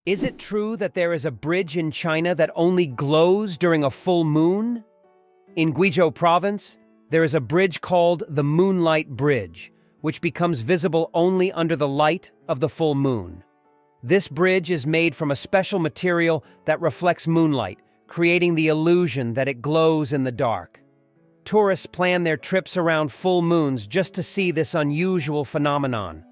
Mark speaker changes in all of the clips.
Speaker 1: Is it true that there is a bridge in China that only glows during a full moon? In Guizhou province, there is a bridge called the Moonlight Bridge, which becomes visible only under the light of the full moon. This bridge is made from a special material that reflects moonlight, creating the illusion that it glows in the dark. Tourists plan their trips around full moons just to see this unusual phenomenon.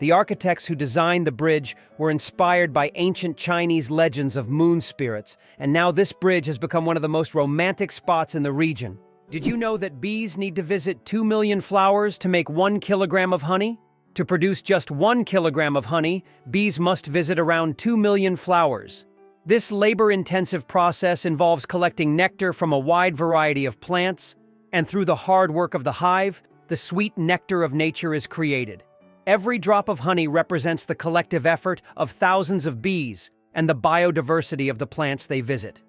Speaker 1: The architects who designed the bridge were inspired by ancient Chinese legends of moon spirits, and now this bridge has become one of the most romantic spots in the region. Did you know that bees need to visit 2 million flowers to make 1 kilogram of honey? To produce just 1 kilogram of honey, bees must visit around 2 million flowers. This labor-intensive process involves collecting nectar from a wide variety of plants, and through the hard work of the hive, the sweet nectar of nature is created. Every drop of honey represents the collective effort of thousands of bees and the biodiversity of the plants they visit.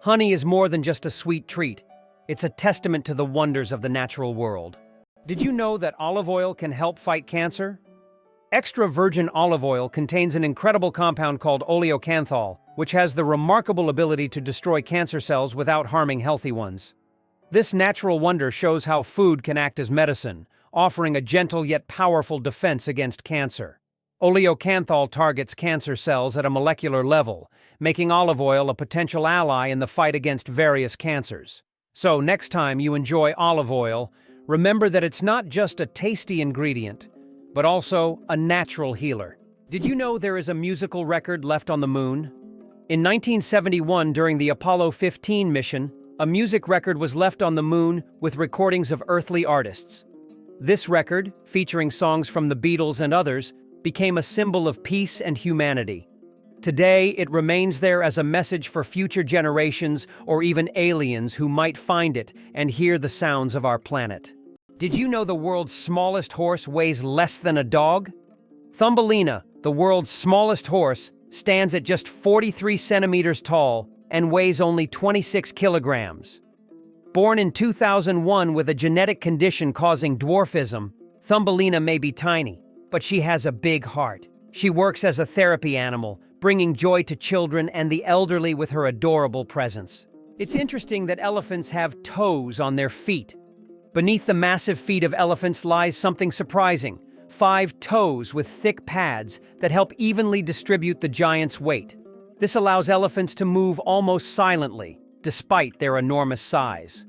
Speaker 1: Honey is more than just a sweet treat. It's a testament to the wonders of the natural world. Did you know that olive oil can help fight cancer? Extra virgin olive oil contains an incredible compound called oleocanthal, which has the remarkable ability to destroy cancer cells without harming healthy ones. This natural wonder shows how food can act as medicine, offering a gentle yet powerful defense against cancer. Oleocanthal targets cancer cells at a molecular level, making olive oil a potential ally in the fight against various cancers. So, next time you enjoy olive oil, remember that it's not just a tasty ingredient, but also a natural healer. Did you know there is a musical record left on the moon? In 1971, during the Apollo 15 mission, a music record was left on the moon with recordings of earthly artists. This record, featuring songs from the Beatles and others, became a symbol of peace and humanity. Today, it remains there as a message for future generations or even aliens who might find it and hear the sounds of our planet. Did you know the world's smallest horse weighs less than a dog? Thumbelina, the world's smallest horse, stands at just 43 centimeters tall and weighs only 26 kilograms. Born in 2001 with a genetic condition causing dwarfism, Thumbelina may be tiny, but she has a big heart. She works as a therapy animal, bringing joy to children and the elderly with her adorable presence. It's interesting that elephants have toes on their feet. Beneath the massive feet of elephants lies something surprising: 5 toes with thick pads that help evenly distribute the giant's weight. This allows elephants to move almost silently, despite their enormous size.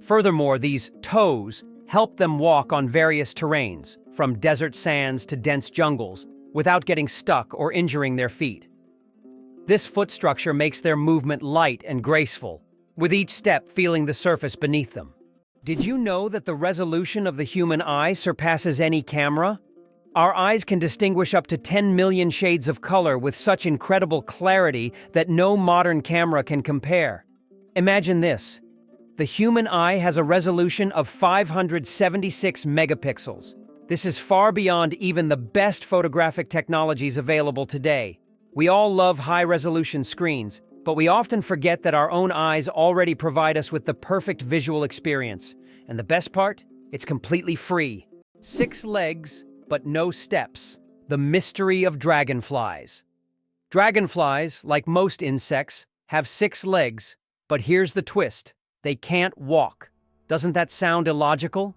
Speaker 1: Furthermore, these toes help them walk on various terrains, from desert sands to dense jungles, without getting stuck or injuring their feet. This foot structure makes their movement light and graceful, with each step feeling the surface beneath them. Did you know that the resolution of the human eye surpasses any camera? Our eyes can distinguish up to 10 million shades of color with such incredible clarity that no modern camera can compare. Imagine this. The human eye has a resolution of 576 megapixels. This is far beyond even the best photographic technologies available today. We all love high-resolution screens, but we often forget that our own eyes already provide us with the perfect visual experience. And the best part? It's completely free. 6 legs, but no steps. The mystery of dragonflies. Dragonflies, like most insects, have 6 legs, but here's the twist: they can't walk. Doesn't that sound illogical?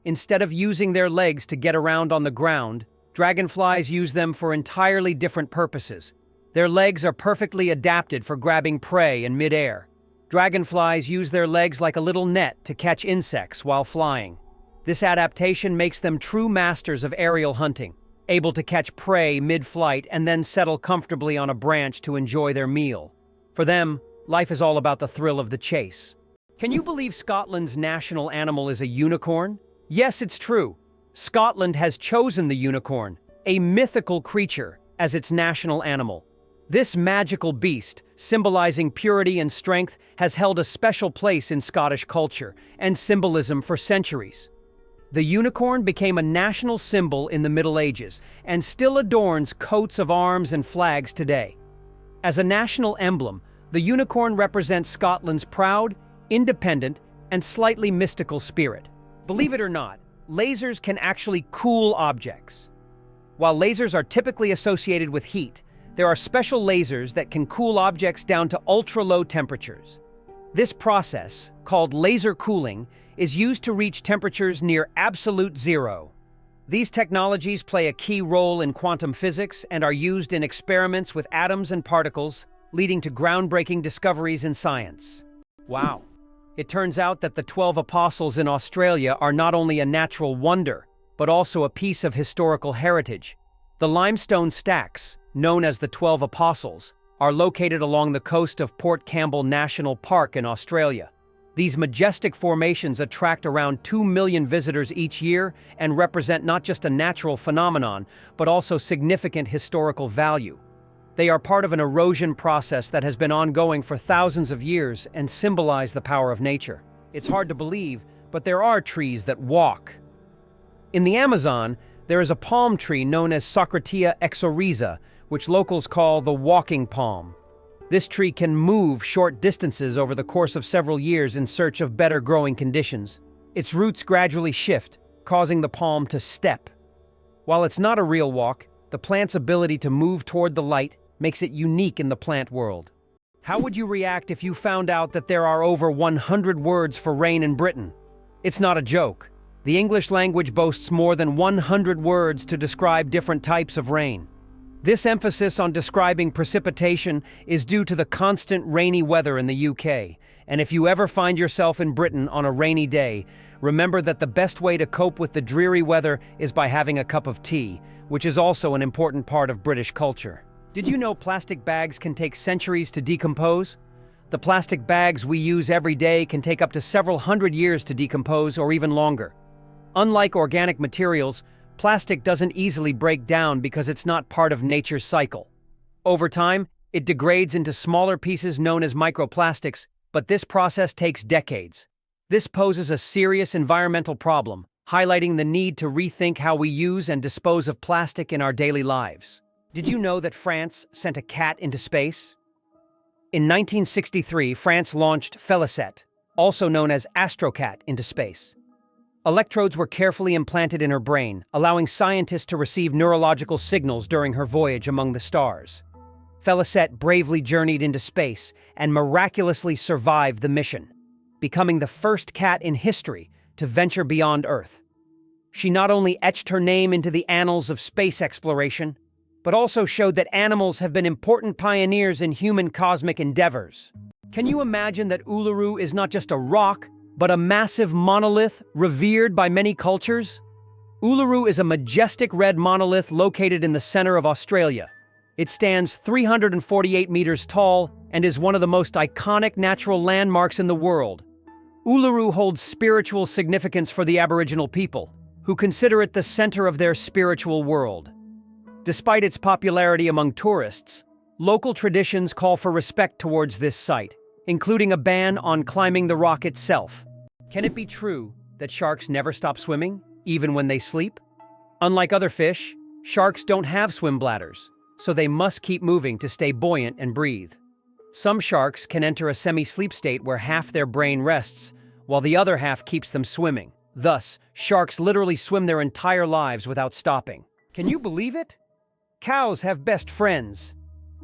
Speaker 1: Instead of using their legs to get around on the ground, dragonflies use them for entirely different purposes. Their legs are perfectly adapted for grabbing prey in midair. Dragonflies use their legs like a little net to catch insects while flying. This adaptation makes them true masters of aerial hunting, able to catch prey mid-flight and then settle comfortably on a branch to enjoy their meal. For them, life is all about the thrill of the chase. Can you believe Scotland's national animal is a unicorn? Yes, it's true. Scotland has chosen the unicorn, a mythical creature, as its national animal. This magical beast, symbolizing purity and strength, has held a special place in Scottish culture and symbolism for centuries. The unicorn became a national symbol in the Middle Ages and still adorns coats of arms and flags today. As a national emblem, the unicorn represents Scotland's proud, independent, and slightly mystical spirit. Believe it or not, lasers can actually cool objects. While lasers are typically associated with heat, there are special lasers that can cool objects down to ultra-low temperatures. This process, called laser cooling, is used to reach temperatures near absolute zero. These technologies play a key role in quantum physics and are used in experiments with atoms and particles, leading to groundbreaking discoveries in science. Wow. It turns out that the 12 Apostles in Australia are not only a natural wonder, but also a piece of historical heritage. The limestone stacks, known as the 12 Apostles, are located along the coast of Port Campbell National Park in Australia. These majestic formations attract around 2 million visitors each year and represent not just a natural phenomenon, but also significant historical value. They are part of an erosion process that has been ongoing for thousands of years and symbolize the power of nature. It's hard to believe, but there are trees that walk. In the Amazon, there is a palm tree known as Socratia exoryza, which locals call the walking palm. This tree can move short distances over the course of several years in search of better growing conditions. Its roots gradually shift, causing the palm to step. While it's not a real walk, the plant's ability to move toward the light makes it unique in the plant world. How would you react if you found out that there are over 100 words for rain in Britain? It's not a joke. The English language boasts more than 100 words to describe different types of rain. This emphasis on describing precipitation is due to the constant rainy weather in the UK, and if you ever find yourself in Britain on a rainy day, remember that the best way to cope with the dreary weather is by having a cup of tea, which is also an important part of British culture. Did you know plastic bags can take centuries to decompose? The plastic bags we use every day can take up to several hundred years to decompose or even longer. Unlike organic materials, plastic doesn't easily break down because it's not part of nature's cycle. Over time, it degrades into smaller pieces known as microplastics, but this process takes decades. This poses a serious environmental problem, highlighting the need to rethink how we use and dispose of plastic in our daily lives. Did you know that France sent a cat into space? In 1963, France launched Félicette, also known as Astrocat, into space. Electrodes were carefully implanted in her brain, allowing scientists to receive neurological signals during her voyage among the stars. Félicette bravely journeyed into space and miraculously survived the mission, becoming the first cat in history to venture beyond Earth. She not only etched her name into the annals of space exploration, but also showed that animals have been important pioneers in human cosmic endeavors. Can you imagine that Uluru is not just a rock, but a massive monolith revered by many cultures? Uluru is a majestic red monolith located in the center of Australia. It stands 348 meters tall and is one of the most iconic natural landmarks in the world. Uluru holds spiritual significance for the Aboriginal people, who consider it the center of their spiritual world. Despite its popularity among tourists, local traditions call for respect towards this site, including a ban on climbing the rock itself. Can it be true that sharks never stop swimming, even when they sleep? Unlike other fish, sharks don't have swim bladders, so they must keep moving to stay buoyant and breathe. Some sharks can enter a semi-sleep state where half their brain rests, while the other half keeps them swimming. Thus, sharks literally swim their entire lives without stopping. Can you believe it? Cows have best friends.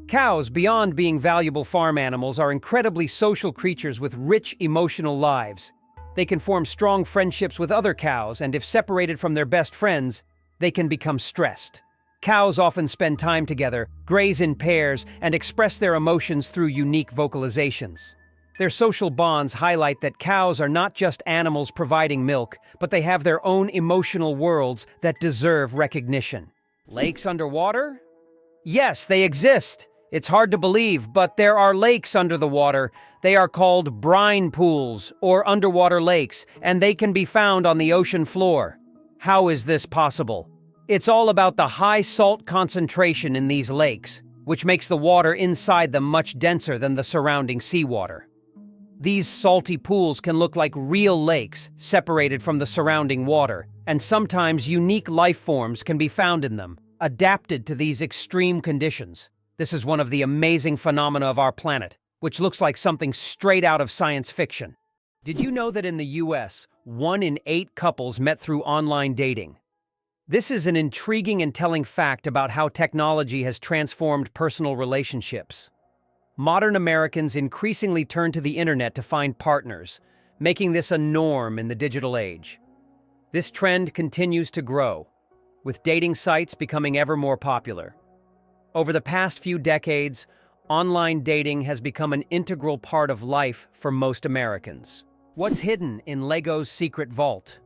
Speaker 1: Cows, beyond being valuable farm animals, are incredibly social creatures with rich emotional lives. They can form strong friendships with other cows, and if separated from their best friends, they can become stressed. Cows often spend time together, graze in pairs, and express their emotions through unique vocalizations. Their social bonds highlight that cows are not just animals providing milk, but they have their own emotional worlds that deserve recognition. Lakes underwater? Yes, they exist. It's hard to believe, but there are lakes under the water. They are called brine pools, or underwater lakes, and they can be found on the ocean floor. How is this possible? It's all about the high salt concentration in these lakes, which makes the water inside them much denser than the surrounding seawater. These salty pools can look like real lakes, separated from the surrounding water, and sometimes unique life forms can be found in them, adapted to these extreme conditions. This is one of the amazing phenomena of our planet, which looks like something straight out of science fiction. Did you know that in the US, 1 in 8 couples met through online dating? This is an intriguing and telling fact about how technology has transformed personal relationships. Modern Americans increasingly turn to the internet to find partners, making this a norm in the digital age. This trend continues to grow, with dating sites becoming ever more popular. Over the past few decades, online dating has become an integral part of life for most Americans. What's hidden in LEGO's secret vault?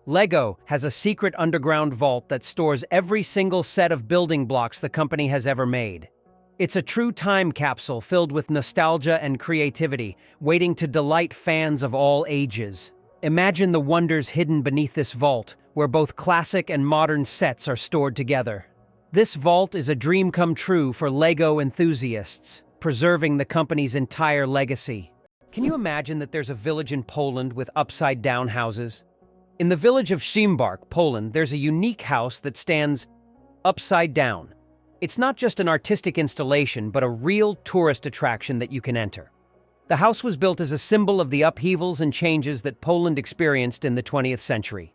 Speaker 1: LEGO has a secret underground vault that stores every single set of building blocks the company has ever made. It's a true time capsule filled with nostalgia and creativity, waiting to delight fans of all ages. Imagine the wonders hidden beneath this vault, where both classic and modern sets are stored together. This vault is a dream come true for LEGO enthusiasts, preserving the company's entire legacy. Can you imagine that there's a village in Poland with upside-down houses? In the village of Szymbark, Poland, there's a unique house that stands upside down. It's not just an artistic installation, but a real tourist attraction that you can enter. The house was built as a symbol of the upheavals and changes that Poland experienced in the 20th century.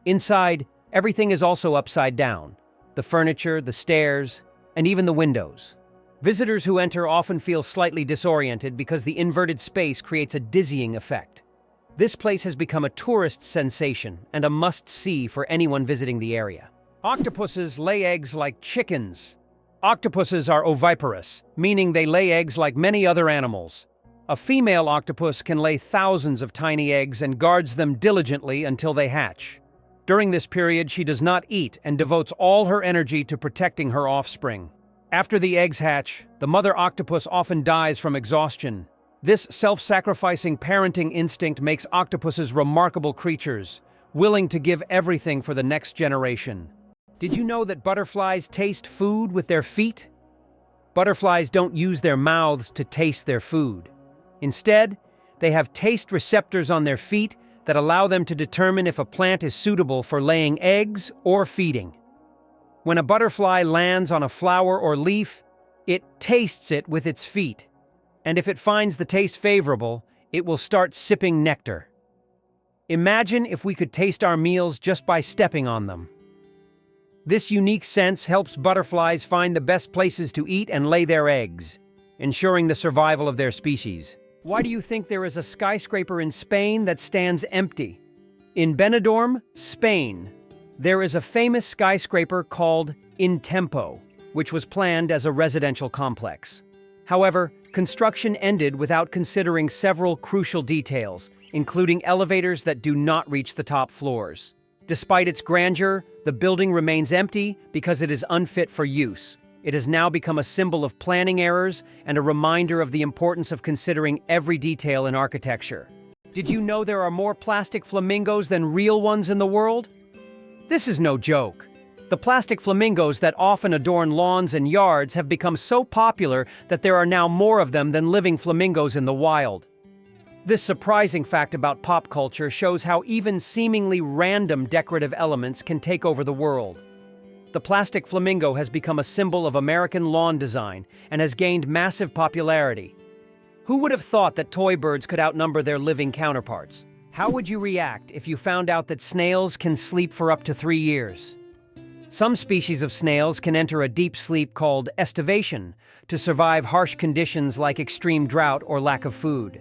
Speaker 1: Inside, everything is also upside down: the furniture, the stairs, and even the windows. Visitors who enter often feel slightly disoriented because the inverted space creates a dizzying effect. This place has become a tourist sensation and a must-see for anyone visiting the area. Octopuses lay eggs like chickens. Octopuses are oviparous, meaning they lay eggs like many other animals. A female octopus can lay thousands of tiny eggs and guards them diligently until they hatch. During this period, she does not eat and devotes all her energy to protecting her offspring. After the eggs hatch, the mother octopus often dies from exhaustion. This self-sacrificing parenting instinct makes octopuses remarkable creatures, willing to give everything for the next generation. Did you know that butterflies taste food with their feet? Butterflies don't use their mouths to taste their food. Instead, they have taste receptors on their feet that allow them to determine if a plant is suitable for laying eggs or feeding. When a butterfly lands on a flower or leaf, it tastes it with its feet. And if it finds the taste favorable, it will start sipping nectar. Imagine if we could taste our meals just by stepping on them. This unique sense helps butterflies find the best places to eat and lay their eggs, ensuring the survival of their species. Why do you think there is a skyscraper in Spain that stands empty? In Benidorm, Spain, there is a famous skyscraper called Intempo, which was planned as a residential complex. However, construction ended without considering several crucial details, including elevators that do not reach the top floors. Despite its grandeur, the building remains empty because it is unfit for use. It has now become a symbol of planning errors and a reminder of the importance of considering every detail in architecture. Did you know there are more plastic flamingos than real ones in the world? This is no joke. The plastic flamingos that often adorn lawns and yards have become so popular that there are now more of them than living flamingos in the wild. This surprising fact about pop culture shows how even seemingly random decorative elements can take over the world. The plastic flamingo has become a symbol of American lawn design and has gained massive popularity. Who would have thought that toy birds could outnumber their living counterparts? How would you react if you found out that snails can sleep for up to 3 years? Some species of snails can enter a deep sleep called estivation to survive harsh conditions like extreme drought or lack of food.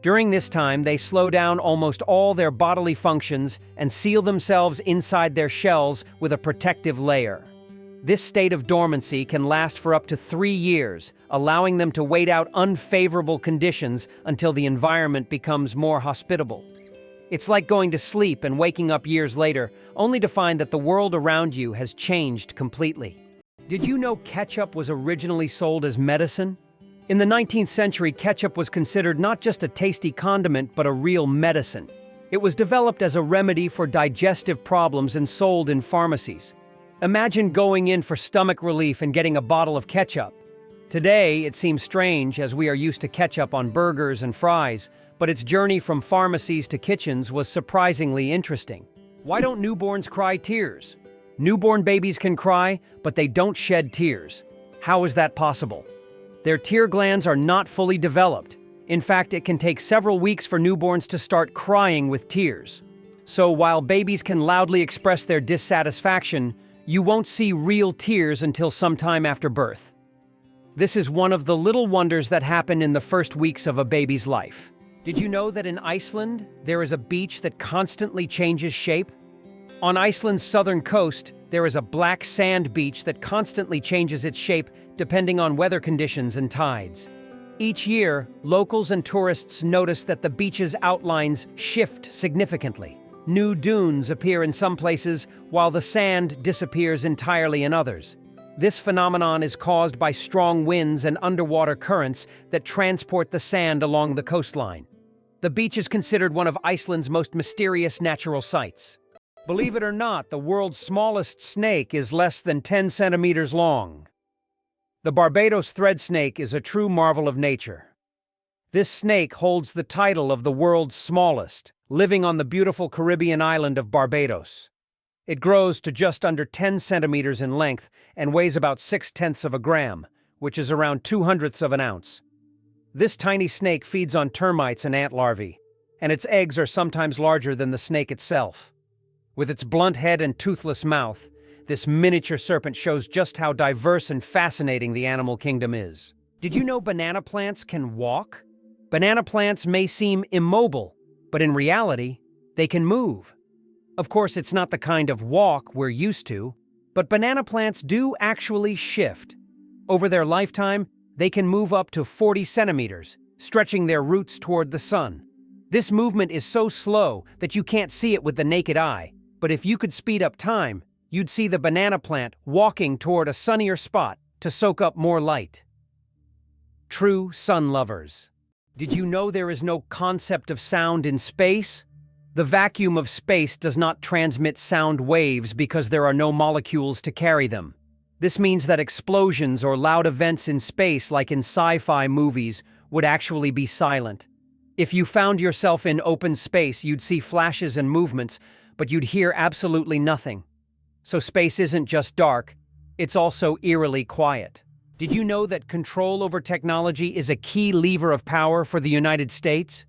Speaker 1: During this time, they slow down almost all their bodily functions and seal themselves inside their shells with a protective layer. This state of dormancy can last for up to 3 years, allowing them to wait out unfavorable conditions until the environment becomes more hospitable. It's like going to sleep and waking up years later, only to find that the world around you has changed completely. Did you know ketchup was originally sold as medicine? In the 19th century, ketchup was considered not just a tasty condiment, but a real medicine. It was developed as a remedy for digestive problems and sold in pharmacies. Imagine going in for stomach relief and getting a bottle of ketchup. Today, it seems strange as we are used to ketchup on burgers and fries, but its journey from pharmacies to kitchens was surprisingly interesting. Why don't newborns cry tears? Newborn babies can cry, but they don't shed tears. How is that possible? Their tear glands are not fully developed. In fact, it can take several weeks for newborns to start crying with tears. So while babies can loudly express their dissatisfaction, you won't see real tears until sometime after birth. This is one of the little wonders that happen in the first weeks of a baby's life. Did you know that in Iceland, there is a beach that constantly changes shape? On Iceland's southern coast, there is a black sand beach that constantly changes its shape depending on weather conditions and tides. Each year, locals and tourists notice that the beach's outlines shift significantly. New dunes appear in some places, while the sand disappears entirely in others. This phenomenon is caused by strong winds and underwater currents that transport the sand along the coastline. The beach is considered one of Iceland's most mysterious natural sights. Believe it or not, the world's smallest snake is less than 10 centimeters long. The Barbados thread snake is a true marvel of nature. This snake holds the title of the world's smallest, living on the beautiful Caribbean island of Barbados. It grows to just under 10 centimeters in length and weighs about 0.6 of a gram, which is around 0.02 of an ounce. This tiny snake feeds on termites and ant larvae, and its eggs are sometimes larger than the snake itself. With its blunt head and toothless mouth, this miniature serpent shows just how diverse and fascinating the animal kingdom is. Did you know banana plants can walk? Banana plants may seem immobile, but in reality, they can move. Of course, it's not the kind of walk we're used to, but banana plants do actually shift. Over their lifetime, they can move up to 40 centimeters, stretching their roots toward the sun. This movement is so slow that you can't see it with the naked eye, but if you could speed up time, you'd see the banana plant walking toward a sunnier spot to soak up more light. True sun lovers. Did you know there is no concept of sound in space? The vacuum of space does not transmit sound waves because there are no molecules to carry them. This means that explosions or loud events in space, like in sci-fi movies, would actually be silent. If you found yourself in open space, you'd see flashes and movements, but you'd hear absolutely nothing. So space isn't just dark, it's also eerily quiet. Did you know that control over technology is a key lever of power for the United States?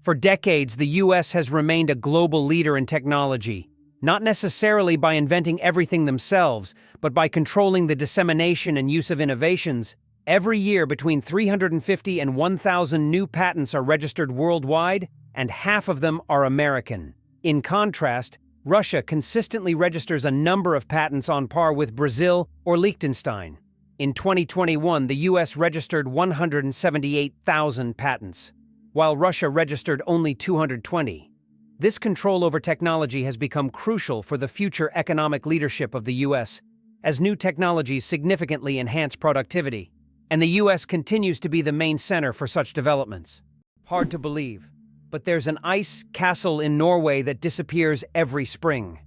Speaker 1: For decades, the US has remained a global leader in technology, not necessarily by inventing everything themselves, but by controlling the dissemination and use of innovations. Every year, between 350 and 1,000 new patents are registered worldwide, and half of them are American. In contrast, Russia consistently registers a number of patents on par with Brazil or Liechtenstein. In 2021, the US registered 178,000 patents, while Russia registered only 220. This control over technology has become crucial for the future economic leadership of the US, as new technologies significantly enhance productivity, and the US continues to be the main center for such developments. Hard to believe, but there's an ice castle in Norway that disappears every spring.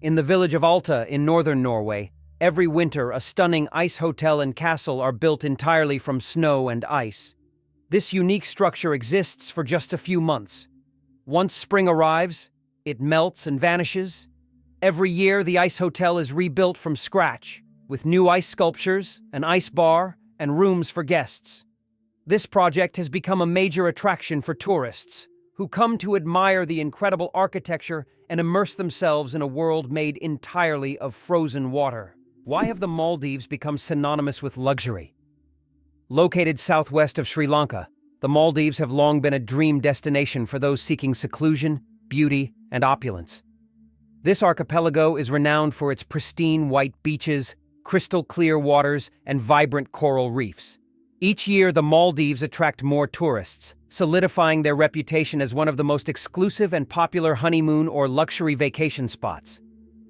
Speaker 1: In the village of Alta in northern Norway, every winter a stunning ice hotel and castle are built entirely from snow and ice. This unique structure exists for just a few months. Once spring arrives, it melts and vanishes. Every year, the ice hotel is rebuilt from scratch, with new ice sculptures, an ice bar, and rooms for guests. This project has become a major attraction for tourists, who come to admire the incredible architecture and immerse themselves in a world made entirely of frozen water. Why have the Maldives become synonymous with luxury? Located southwest of Sri Lanka, the Maldives have long been a dream destination for those seeking seclusion, beauty, and opulence. This archipelago is renowned for its pristine white beaches, crystal clear waters, and vibrant coral reefs. Each year, the Maldives attract more tourists, solidifying their reputation as one of the most exclusive and popular honeymoon or luxury vacation spots.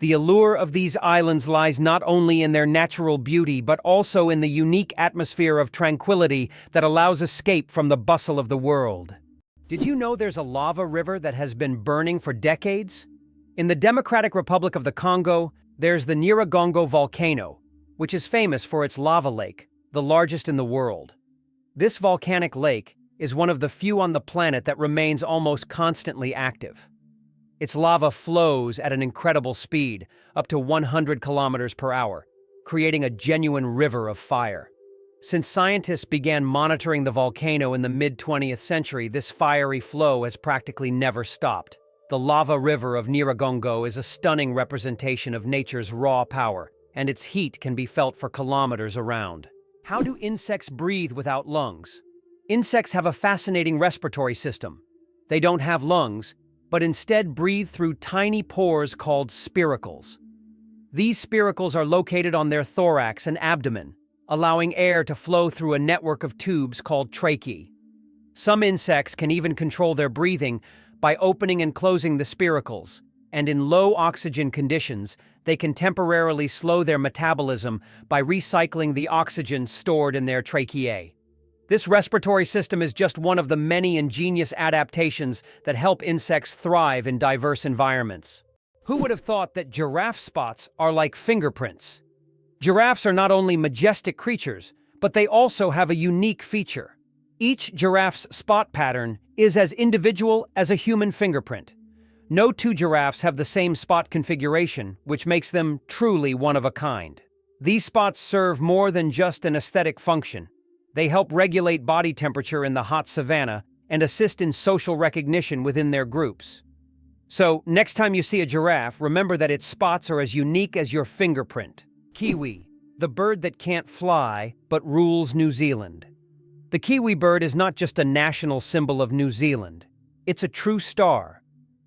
Speaker 1: The allure of these islands lies not only in their natural beauty, but also in the unique atmosphere of tranquility that allows escape from the bustle of the world. Did you know there's a lava river that has been burning for decades? In the Democratic Republic of the Congo, there's the Nyiragongo volcano, which is famous for its lava lake, the largest in the world. This volcanic lake is one of the few on the planet that remains almost constantly active. Its lava flows at an incredible speed, up to 100 kilometers per hour, creating a genuine river of fire. Since scientists began monitoring the volcano in the mid-20th century, this fiery flow has practically never stopped. The lava river of Nyiragongo is a stunning representation of nature's raw power, and its heat can be felt for kilometers around. How do insects breathe without lungs? Insects have a fascinating respiratory system. They don't have lungs, but instead breathe through tiny pores called spiracles. These spiracles are located on their thorax and abdomen, allowing air to flow through a network of tubes called tracheae. Some insects can even control their breathing by opening and closing the spiracles, and in low oxygen conditions, they can temporarily slow their metabolism by recycling the oxygen stored in their tracheae. This respiratory system is just one of the many ingenious adaptations that help insects thrive in diverse environments. Who would have thought that giraffe spots are like fingerprints? Giraffes are not only majestic creatures, but they also have a unique feature. Each giraffe's spot pattern is as individual as a human fingerprint. No two giraffes have the same spot configuration, which makes them truly one of a kind. These spots serve more than just an aesthetic function. They help regulate body temperature in the hot savanna and assist in social recognition within their groups. So, next time you see a giraffe, remember that its spots are as unique as your fingerprint. Kiwi, the bird that can't fly, but rules New Zealand. The kiwi bird is not just a national symbol of New Zealand. It's a true star.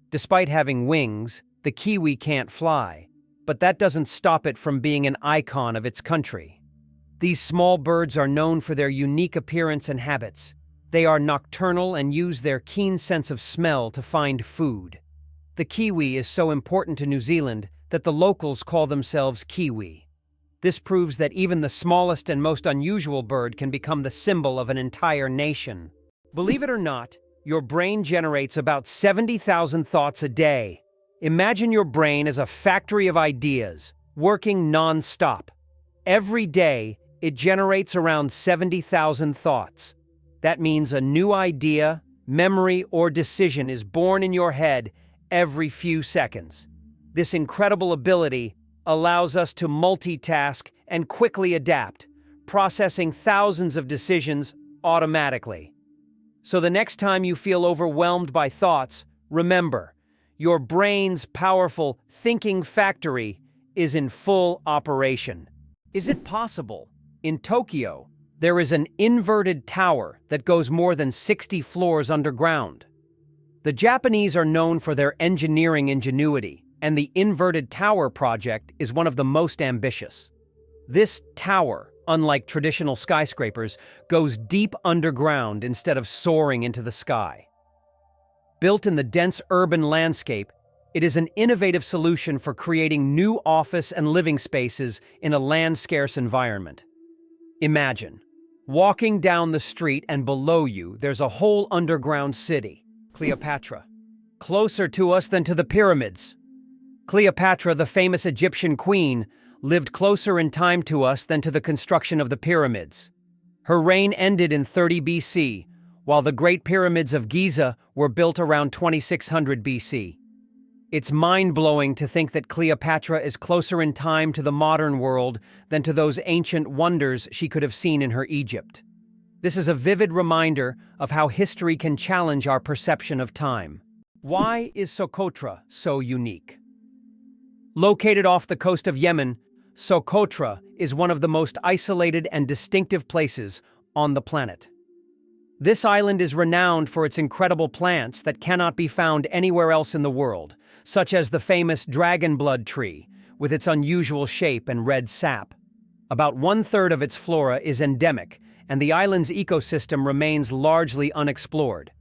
Speaker 1: Despite having wings, the kiwi can't fly, but that doesn't stop it from being an icon of its country. These small birds are known for their unique appearance and habits. They are nocturnal and use their keen sense of smell to find food. The kiwi is so important to New Zealand that the locals call themselves kiwi. This proves that even the smallest and most unusual bird can become the symbol of an entire nation. Believe it or not, your brain generates about 70,000 thoughts a day. Imagine your brain as a factory of ideas, working non-stop. Every day, it generates around 70,000 thoughts. That means a new idea, memory, or decision is born in your head every few seconds. This incredible ability allows us to multitask and quickly adapt, processing thousands of decisions automatically. So the next time you feel overwhelmed by thoughts, remember, your brain's powerful thinking factory is in full operation. Is it possible? In Tokyo, there is an inverted tower that goes more than 60 floors underground. The Japanese are known for their engineering ingenuity, and the Inverted Tower project is one of the most ambitious. This tower, unlike traditional skyscrapers, goes deep underground instead of soaring into the sky. Built in the dense urban landscape, it is an innovative solution for creating new office and living spaces in a land-scarce environment. Imagine walking down the street and below you there's a whole underground city, Cleopatra, closer to us than to the pyramids. Cleopatra, the famous Egyptian queen, lived closer in time to us than to the construction of the pyramids. Her reign ended in 30 BC, while the Great Pyramids of Giza were built around 2600 BC. It's mind-blowing to think that Cleopatra is closer in time to the modern world than to those ancient wonders she could have seen in her Egypt. This is a vivid reminder of how history can challenge our perception of time. Why is Socotra so unique? Located off the coast of Yemen, Socotra is one of the most isolated and distinctive places on the planet. This island is renowned for its incredible plants that cannot be found anywhere else in the world, such as the famous dragon blood tree, with its unusual shape and red sap. About 1/3 of its flora is endemic, and the island's ecosystem remains largely unexplored.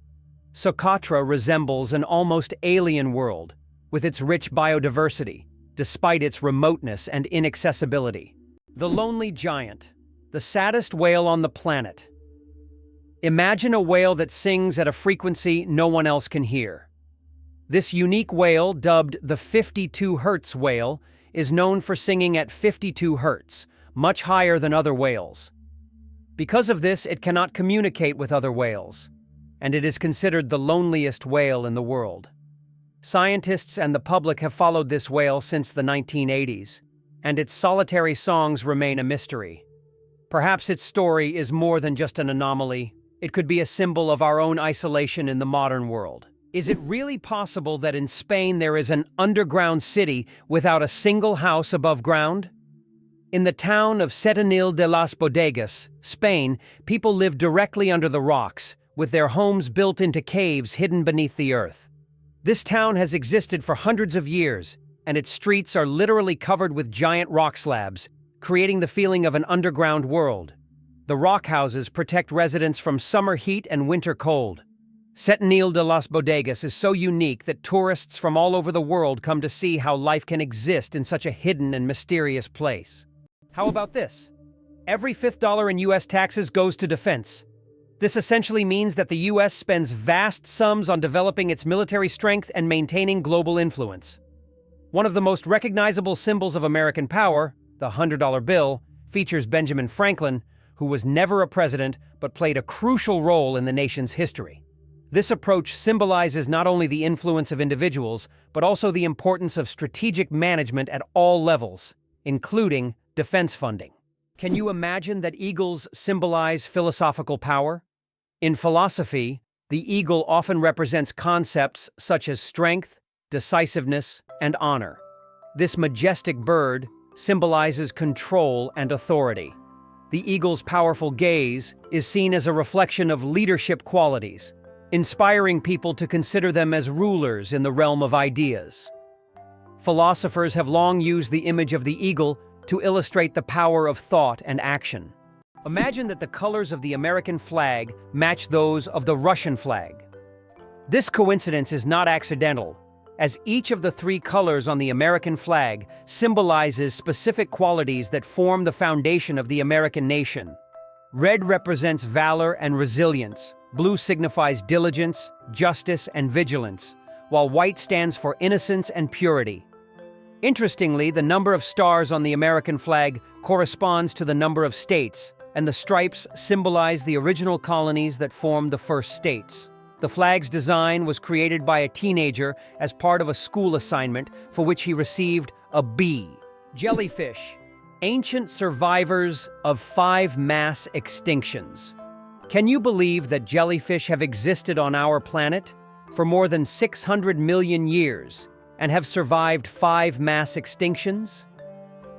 Speaker 1: Socotra resembles an almost alien world, with its rich biodiversity, despite its remoteness and inaccessibility. The lonely giant, the saddest whale on the planet. Imagine a whale that sings at a frequency no one else can hear. This unique whale, dubbed the 52 Hz whale, is known for singing at 52 Hz, much higher than other whales. Because of this, it cannot communicate with other whales, and it is considered the loneliest whale in the world. Scientists and the public have followed this whale since the 1980s, and its solitary songs remain a mystery. Perhaps its story is more than just an anomaly. It could be a symbol of our own isolation in the modern world. Is it really possible that in Spain there is an underground city without a single house above ground? In the town of Setenil de las Bodegas, Spain, people live directly under the rocks, with their homes built into caves hidden beneath the earth. This town has existed for hundreds of years, and its streets are literally covered with giant rock slabs, creating the feeling of an underground world. The rock houses protect residents from summer heat and winter cold. Setenil de las Bodegas is so unique that tourists from all over the world come to see how life can exist in such a hidden and mysterious place. How about this? Every fifth dollar in U.S. taxes goes to defense. This essentially means that the U.S. spends vast sums on developing its military strength and maintaining global influence. One of the most recognizable symbols of American power, the $100 bill, features Benjamin Franklin, who was never a president but played a crucial role in the nation's history. This approach symbolizes not only the influence of individuals, but also the importance of strategic management at all levels, including defense funding. Can you imagine that eagles symbolize philosophical power? In philosophy, the eagle often represents concepts such as strength, decisiveness, and honor. This majestic bird symbolizes control and authority. The eagle's powerful gaze is seen as a reflection of leadership qualities, inspiring people to consider them as rulers in the realm of ideas. Philosophers have long used the image of the eagle to illustrate the power of thought and action. Imagine that the colors of the American flag match those of the Russian flag. This coincidence is not accidental, as each of the three colors on the American flag symbolizes specific qualities that form the foundation of the American nation. Red represents valor and resilience. Blue signifies diligence, justice, and vigilance, while white stands for innocence and purity. Interestingly, the number of stars on the American flag corresponds to the number of states, and the stripes symbolize the original colonies that formed the first states. The flag's design was created by a teenager as part of a school assignment for which he received a B. Jellyfish, ancient survivors of 5 mass extinctions. Can you believe that jellyfish have existed on our planet for more than 600 million years and have survived 5 mass extinctions?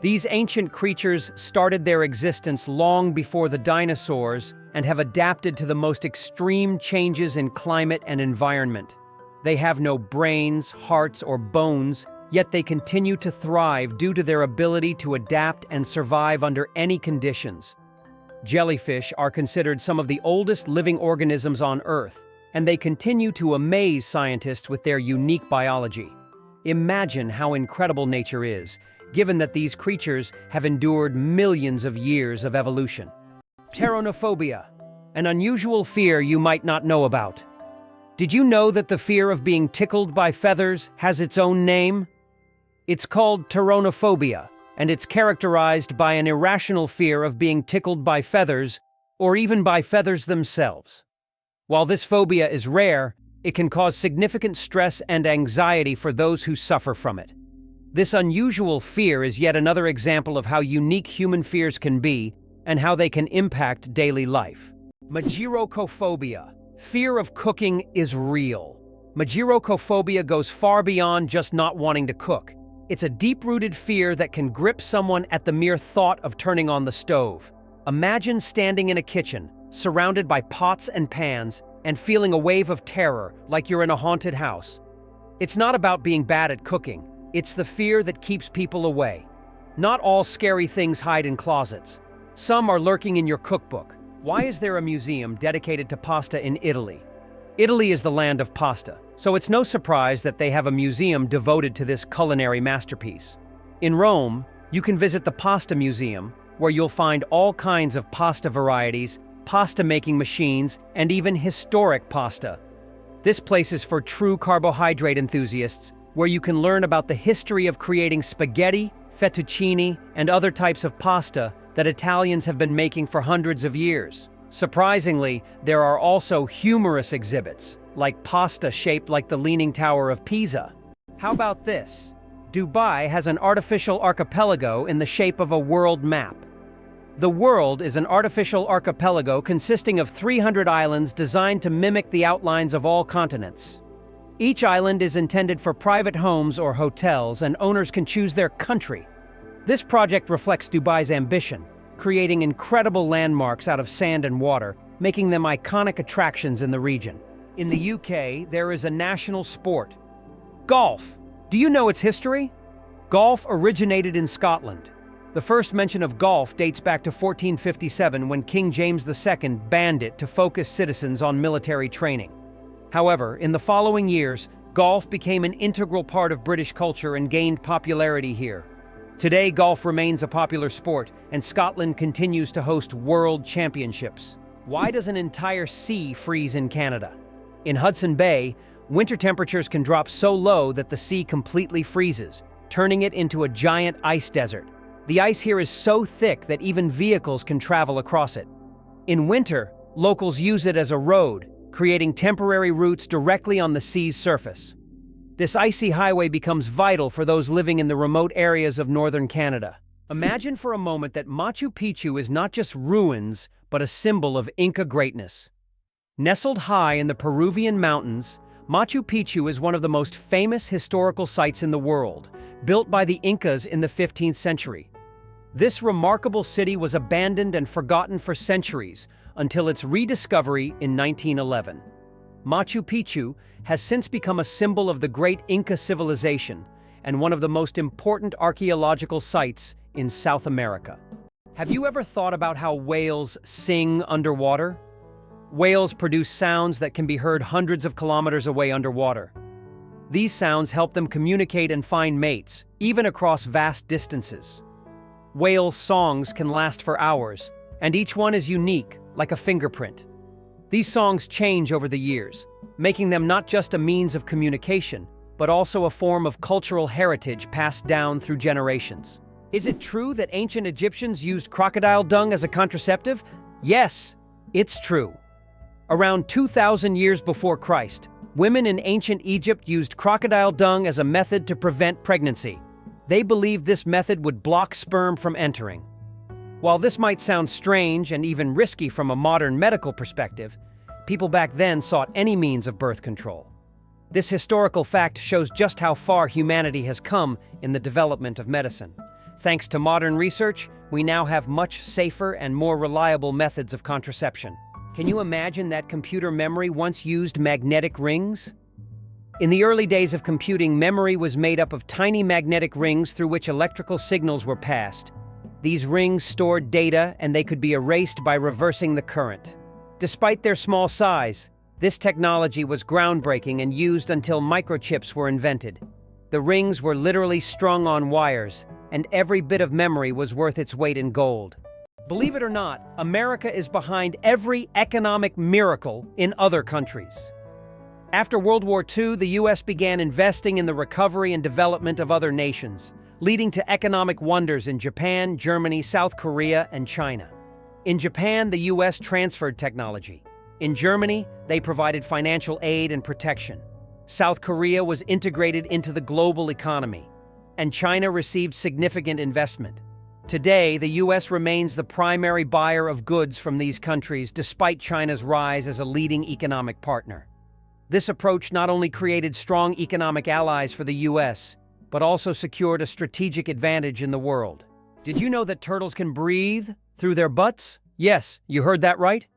Speaker 1: These ancient creatures started their existence long before the dinosaurs and have adapted to the most extreme changes in climate and environment. They have no brains, hearts, or bones, yet they continue to thrive due to their ability to adapt and survive under any conditions. Jellyfish are considered some of the oldest living organisms on Earth, and they continue to amaze scientists with their unique biology. Imagine how incredible nature is, given that these creatures have endured millions of years of evolution. Pteronophobia, an unusual fear you might not know about. Did you know that the fear of being tickled by feathers has its own name? It's called pteronophobia, and it's characterized by an irrational fear of being tickled by feathers, or even by feathers themselves. While this phobia is rare, it can cause significant stress and anxiety for those who suffer from it. This unusual fear is yet another example of how unique human fears can be and how they can impact daily life. Magirocophobia. Fear of cooking is real. Magirocophobia goes far beyond just not wanting to cook. It's a deep-rooted fear that can grip someone at the mere thought of turning on the stove. Imagine standing in a kitchen, surrounded by pots and pans, and feeling a wave of terror like you're in a haunted house. It's not about being bad at cooking. It's the fear that keeps people away. Not all scary things hide in closets. Some are lurking in your cookbook. Why is there a museum dedicated to pasta in Italy? Italy is the land of pasta, so it's no surprise that they have a museum devoted to this culinary masterpiece. In Rome, you can visit the Pasta Museum, where you'll find all kinds of pasta varieties, pasta-making machines, and even historic pasta. This place is for true carbohydrate enthusiasts, where you can learn about the history of creating spaghetti, fettuccine, and other types of pasta that Italians have been making for hundreds of years. Surprisingly, there are also humorous exhibits, like pasta shaped like the Leaning Tower of Pisa. How about this? Dubai has an artificial archipelago in the shape of a world map. The world is an artificial archipelago consisting of 300 islands designed to mimic the outlines of all continents. Each island is intended for private homes or hotels, and owners can choose their country. This project reflects Dubai's ambition, creating incredible landmarks out of sand and water, making them iconic attractions in the region. In the UK, there is a national sport: golf. Do you know its history? Golf originated in Scotland. The first mention of golf dates back to 1457 when King James II banned it to focus citizens on military training. However, in the following years, golf became an integral part of British culture and gained popularity here. Today, golf remains a popular sport, and Scotland continues to host world championships. Why does an entire sea freeze in Canada? In Hudson Bay, winter temperatures can drop so low that the sea completely freezes, turning it into a giant ice desert. The ice here is so thick that even vehicles can travel across it. In winter, locals use it as a road, creating temporary routes directly on the sea's surface. This icy highway becomes vital for those living in the remote areas of northern Canada. Imagine for a moment that Machu Picchu is not just ruins, but a symbol of Inca greatness. Nestled high in the Peruvian mountains, Machu Picchu is one of the most famous historical sites in the world, built by the Incas in the 15th century. This remarkable city was abandoned and forgotten for centuries until its rediscovery in 1911. Machu Picchu has since become a symbol of the great Inca civilization and one of the most important archaeological sites in South America. Have you ever thought about how whales sing underwater? Whales produce sounds that can be heard hundreds of kilometers away underwater. These sounds help them communicate and find mates, even across vast distances. Whale songs can last for hours, and each one is unique, like a fingerprint. These songs change over the years, making them not just a means of communication, but also a form of cultural heritage passed down through generations. Is it true that ancient Egyptians used crocodile dung as a contraceptive? Yes, it's true. Around 2,000 years before Christ, women in ancient Egypt used crocodile dung as a method to prevent pregnancy. They believed this method would block sperm from entering. While this might sound strange and even risky from a modern medical perspective, people back then sought any means of birth control. This historical fact shows just how far humanity has come in the development of medicine. Thanks to modern research, we now have much safer and more reliable methods of contraception. Can you imagine that computer memory once used magnetic rings? In the early days of computing, memory was made up of tiny magnetic rings through which electrical signals were passed. These rings stored data, and they could be erased by reversing the current. Despite their small size, this technology was groundbreaking and used until microchips were invented. The rings were literally strung on wires, and every bit of memory was worth its weight in gold. Believe it or not, America is behind every economic miracle in other countries. After World War II, the U.S. began investing in the recovery and development of other nations, leading to economic wonders in Japan, Germany, South Korea, and China. In Japan, the U.S. transferred technology. In Germany, they provided financial aid and protection. South Korea was integrated into the global economy, and China received significant investment. Today, the U.S. remains the primary buyer of goods from these countries despite China's rise as a leading economic partner. This approach not only created strong economic allies for the U.S., but also secured a strategic advantage in the world. Did you know that turtles can breathe through their butts? Yes, you heard that right.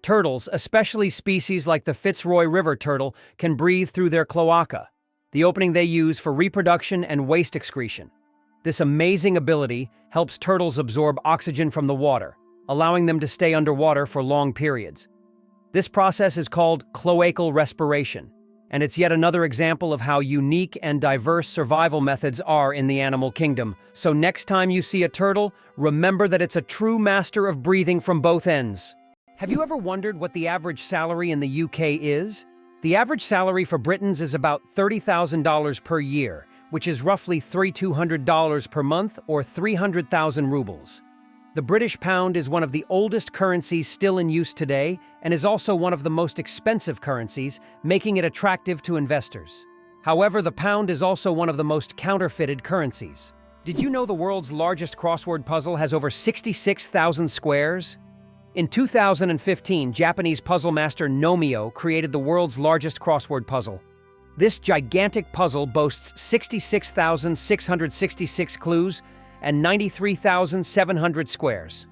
Speaker 1: Turtles, especially species like the Fitzroy River turtle, can breathe through their cloaca, the opening they use for reproduction and waste excretion. This amazing ability helps turtles absorb oxygen from the water, allowing them to stay underwater for long periods. This process is called cloacal respiration, and it's yet another example of how unique and diverse survival methods are in the animal kingdom. So next time you see a turtle, remember that it's a true master of breathing from both ends. Have you ever wondered what the average salary in the UK is? The average salary for Britons is about $30,000 per year, which is roughly $3,200 per month or 300,000 rubles. The British pound is one of the oldest currencies still in use today and is also one of the most expensive currencies, making it attractive to investors. However, the pound is also one of the most counterfeited currencies. Did you know the world's largest crossword puzzle has over 66,000 squares? In 2015, Japanese puzzle master Nomio created the world's largest crossword puzzle. This gigantic puzzle boasts 66,666 clues and 93,700 squares.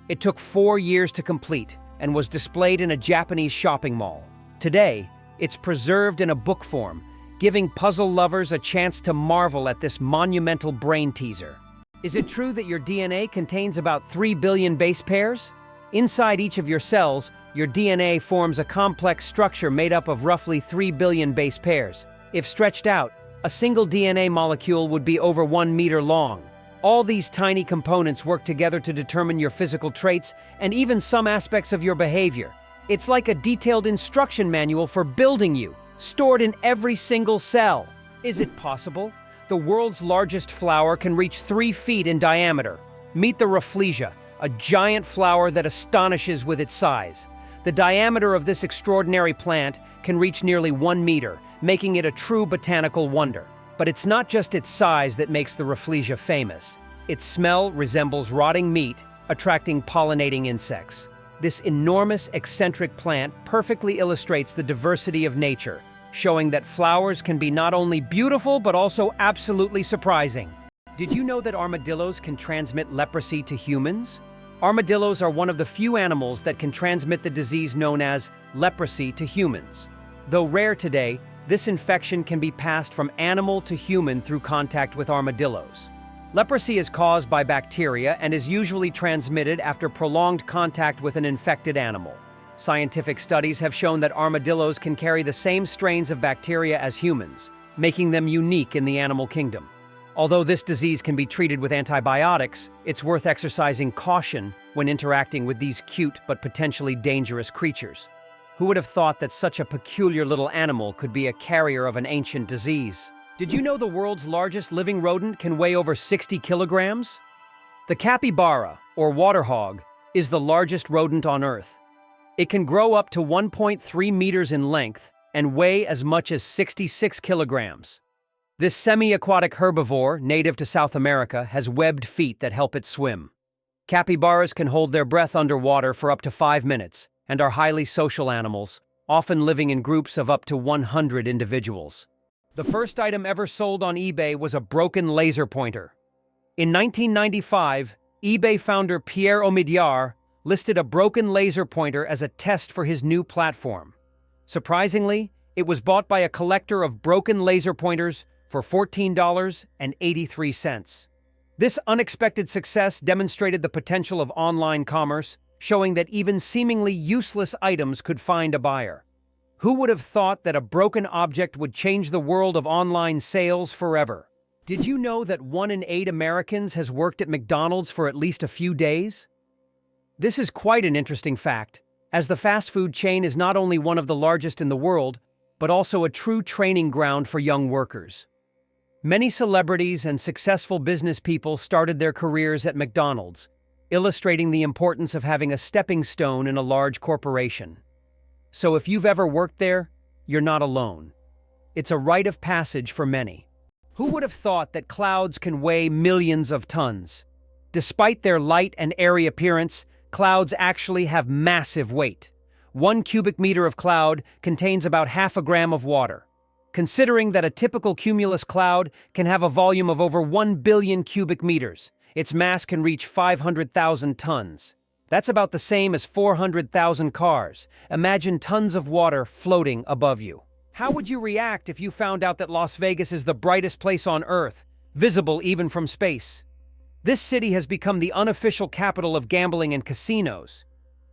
Speaker 1: It took 4 years to complete and was displayed in a Japanese shopping mall. Today, it's preserved in a book form, giving puzzle lovers a chance to marvel at this monumental brain teaser. Is it true that your DNA contains about 3 billion base pairs? Inside each of your cells, your DNA forms a complex structure made up of roughly 3 billion base pairs. If stretched out, a single DNA molecule would be over 1 meter long. All these tiny components work together to determine your physical traits and even some aspects of your behavior. It's like a detailed instruction manual for building you, stored in every single cell. Is it possible? The world's largest flower can reach 3 feet in diameter. Meet the Rafflesia, a giant flower that astonishes with its size. The diameter of this extraordinary plant can reach nearly 1 meter, making it a true botanical wonder. But it's not just its size that makes the Rafflesia famous. Its smell resembles rotting meat, attracting pollinating insects. This enormous, eccentric plant perfectly illustrates the diversity of nature, showing that flowers can be not only beautiful but also absolutely surprising. Did you know that armadillos can transmit leprosy to humans? Armadillos are one of the few animals that can transmit the disease known as leprosy to humans. Though rare today, this infection can be passed from animal to human through contact with armadillos. Leprosy is caused by bacteria and is usually transmitted after prolonged contact with an infected animal. Scientific studies have shown that armadillos can carry the same strains of bacteria as humans, making them unique in the animal kingdom. Although this disease can be treated with antibiotics, it's worth exercising caution when interacting with these cute but potentially dangerous creatures. Who would have thought that such a peculiar little animal could be a carrier of an ancient disease? Did you know the world's largest living rodent can weigh over 60 kilograms? The capybara, or water hog, is the largest rodent on Earth. It can grow up to 1.3 meters in length and weigh as much as 66 kilograms. This semi-aquatic herbivore, native to South America, has webbed feet that help it swim. Capybaras can hold their breath underwater for up to 5 minutes and are highly social animals, often living in groups of up to 100 individuals. The first item ever sold on eBay was a broken laser pointer. In 1995, eBay founder Pierre Omidyar listed a broken laser pointer as a test for his new platform. Surprisingly, it was bought by a collector of broken laser pointers for $14.83. This unexpected success demonstrated the potential of online commerce, showing that even seemingly useless items could find a buyer. Who would have thought that a broken object would change the world of online sales forever? Did you know that 1 in 8 Americans has worked at McDonald's for at least a few days? This is quite an interesting fact, as the fast food chain is not only one of the largest in the world, but also a true training ground for young workers. Many celebrities and successful business people started their careers at McDonald's, illustrating the importance of having a stepping stone in a large corporation. So if you've ever worked there, you're not alone. It's a rite of passage for many. Who would have thought that clouds can weigh millions of tons? Despite their light and airy appearance, clouds actually have massive weight. 1 cubic meter of cloud contains about half a gram of water. Considering that a typical cumulus cloud can have a volume of over 1 billion cubic meters, its mass can reach 500,000 tons. That's about the same as 400,000 cars. Imagine tons of water floating above you. How would you react if you found out that Las Vegas is the brightest place on Earth, visible even from space? This city has become the unofficial capital of gambling and casinos.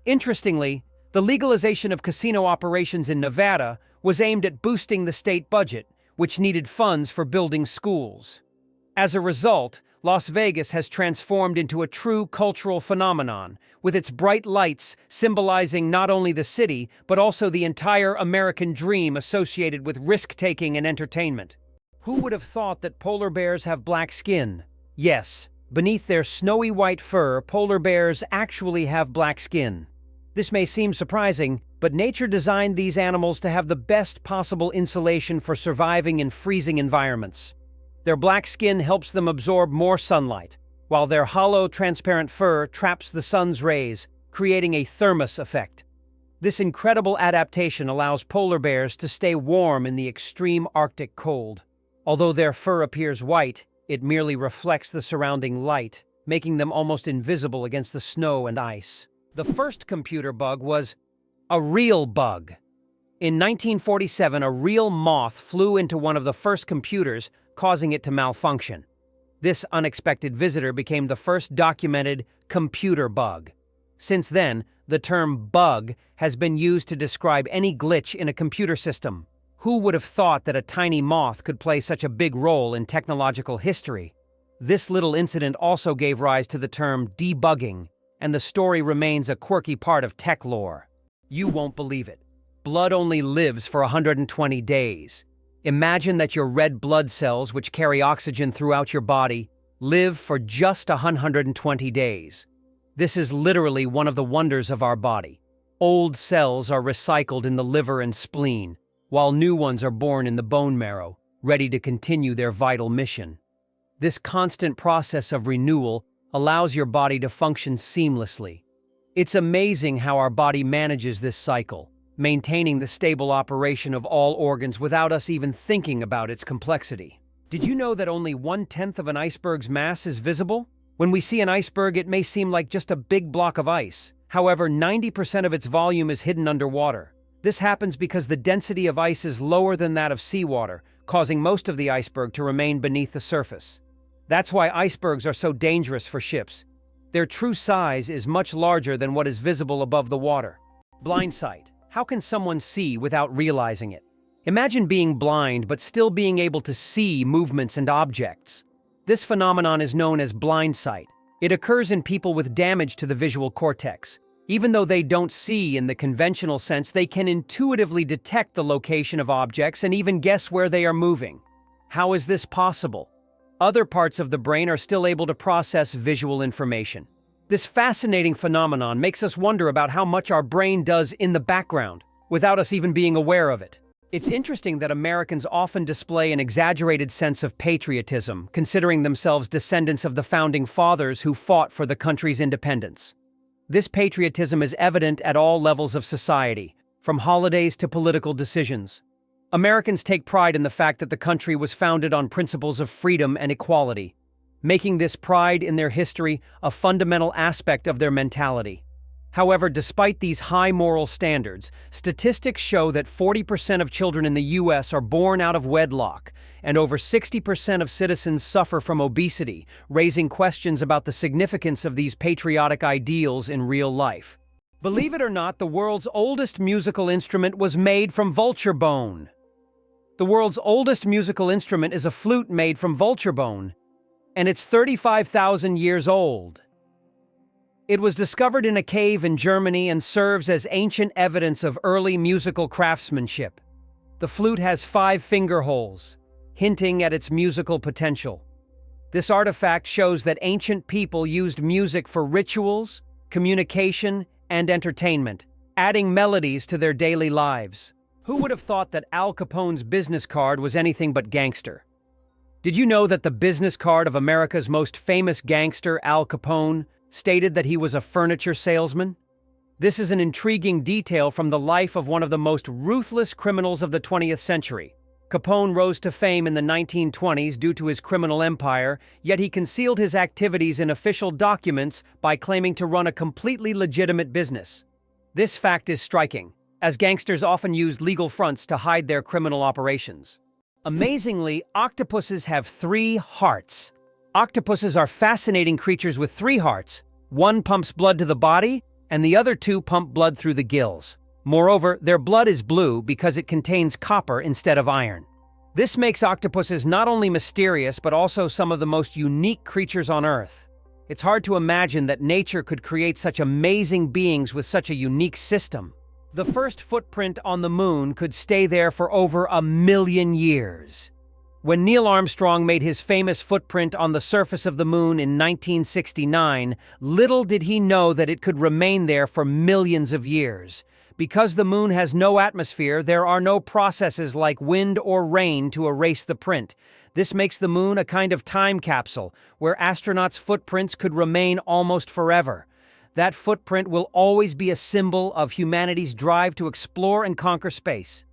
Speaker 1: Interestingly, the legalization of casino operations in Nevada was aimed at boosting the state budget, which needed funds for building schools. As a result, Las Vegas has transformed into a true cultural phenomenon, with its bright lights symbolizing not only the city, but also the entire American dream associated with risk-taking and entertainment. Who would have thought that polar bears have black skin? Yes, beneath their snowy white fur, polar bears actually have black skin. This may seem surprising, but nature designed these animals to have the best possible insulation for surviving in freezing environments. Their black skin helps them absorb more sunlight, while their hollow, transparent fur traps the sun's rays, creating a thermos effect. This incredible adaptation allows polar bears to stay warm in the extreme Arctic cold. Although their fur appears white, it merely reflects the surrounding light, making them almost invisible against the snow and ice. The first computer bug was a real bug. In 1947, a real moth flew into one of the first computers, causing it to malfunction. This unexpected visitor became the first documented computer bug. Since then, the term bug has been used to describe any glitch in a computer system. Who would have thought that a tiny moth could play such a big role in technological history? This little incident also gave rise to the term debugging, and the story remains a quirky part of tech lore. You won't believe it. Blood only lives for 120 days. Imagine that your red blood cells, which carry oxygen throughout your body, live for just 120 days. This is literally one of the wonders of our body. Old cells are recycled in the liver and spleen, while new ones are born in the bone marrow, ready to continue their vital mission. This constant process of renewal allows your body to function seamlessly. It's amazing how our body manages this cycle, maintaining the stable operation of all organs without us even thinking about its complexity. Did you know that only 1/10 of an iceberg's mass is visible? When we see an iceberg, it may seem like just a big block of ice. However, 90% of its volume is hidden underwater. This happens because the density of ice is lower than that of seawater, causing most of the iceberg to remain beneath the surface. That's why icebergs are so dangerous for ships. Their true size is much larger than what is visible above the water. Blind sight. How can someone see without realizing it? Imagine being blind but still being able to see movements and objects. This phenomenon is known as blind sight. It occurs in people with damage to the visual cortex. Even though they don't see in the conventional sense, they can intuitively detect the location of objects and even guess where they are moving. How is this possible? Other parts of the brain are still able to process visual information. This fascinating phenomenon makes us wonder about how much our brain does in the background, without us even being aware of it. It's interesting that Americans often display an exaggerated sense of patriotism, considering themselves descendants of the founding fathers who fought for the country's independence. This patriotism is evident at all levels of society, from holidays to political decisions. Americans take pride in the fact that the country was founded on principles of freedom and equality, making this pride in their history a fundamental aspect of their mentality. However, despite these high moral standards, statistics show that 40% of children in the U.S. are born out of wedlock, and over 60% of citizens suffer from obesity, raising questions about the significance of these patriotic ideals in real life. Believe it or not, the world's oldest musical instrument was made from vulture bone. The world's oldest musical instrument is a flute made from vulture bone, and it's 35,000 years old. It was discovered in a cave in Germany and serves as ancient evidence of early musical craftsmanship. The flute has 5 finger holes, hinting at its musical potential. This artifact shows that ancient people used music for rituals, communication, and entertainment, adding melodies to their daily lives. Who would have thought that Al Capone's business card was anything but gangster? Did you know that the business card of America's most famous gangster, Al Capone, stated that he was a furniture salesman? This is an intriguing detail from the life of one of the most ruthless criminals of the 20th century. Capone rose to fame in the 1920s due to his criminal empire, yet he concealed his activities in official documents by claiming to run a completely legitimate business. This fact is striking, as gangsters often used legal fronts to hide their criminal operations. Amazingly, octopuses have 3 hearts. Octopuses are fascinating creatures with 3 hearts. One pumps blood to the body, and the other 2 pump blood through the gills. Moreover, their blood is blue because it contains copper instead of iron. This makes octopuses not only mysterious, but also some of the most unique creatures on Earth. It's hard to imagine that nature could create such amazing beings with such a unique system. The first footprint on the moon could stay there for over 1 million years. When Neil Armstrong made his famous footprint on the surface of the moon in 1969, little did he know that it could remain there for millions of years. Because the moon has no atmosphere, there are no processes like wind or rain to erase the print. This makes the moon a kind of time capsule, where astronauts' footprints could remain almost forever. that footprint will always be a symbol of humanity's drive to explore and conquer space.